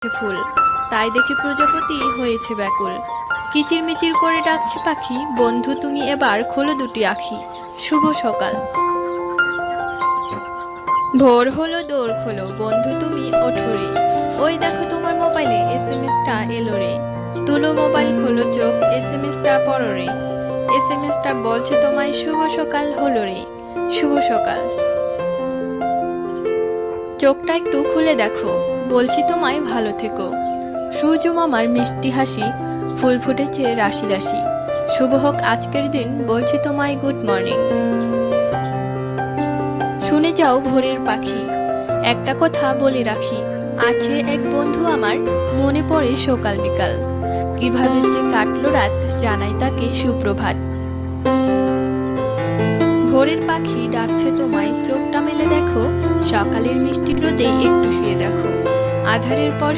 ফুল, তাই দেখে প্রজাপতি হয়েছে ব্যাকুল। কিচিরমিচির করে ডাকছে পাখি, বন্ধু তুমি এবার খোলো দুটি আঁখি। শুভ সকাল। ভোর হলো দৌড় খোলো, বন্ধু তুমি ওঠো রে। ওই দেখো তোমার মোবাইলে এসএমএসটা এলো রে। তুলো মোবাইল খোলো চোখ, এসএমএসটা পড়ো রে। এসএমএসটা বলছে তোমায় শুভ সকাল হলো রে। শুভ সকাল। চোখটা একটু খুলে দেখো, বলছি তোমায় ভালো থেকো। সূর্য মামার মিষ্টি হাসি, ফুল ফুটেছে রাশি রাশি। শুভ হোক আজকের দিন, বলছি তোমায় গুড মর্নিং। শুনে যাও ভোরের পাখি, একটা কথা বলে রাখি। আছে এক বন্ধু আমার, মনে পড়ে সকাল বিকাল। কিভাবে যে কাটলো রাত, জানাই তাকে সুপ্রভাত। ভোরের পাখি ডাকছে তোমায়, চোখটা মেলে দেখো। সকালের মিষ্টি রোদে একটু শুয়ে দেখো। আঁধারের পর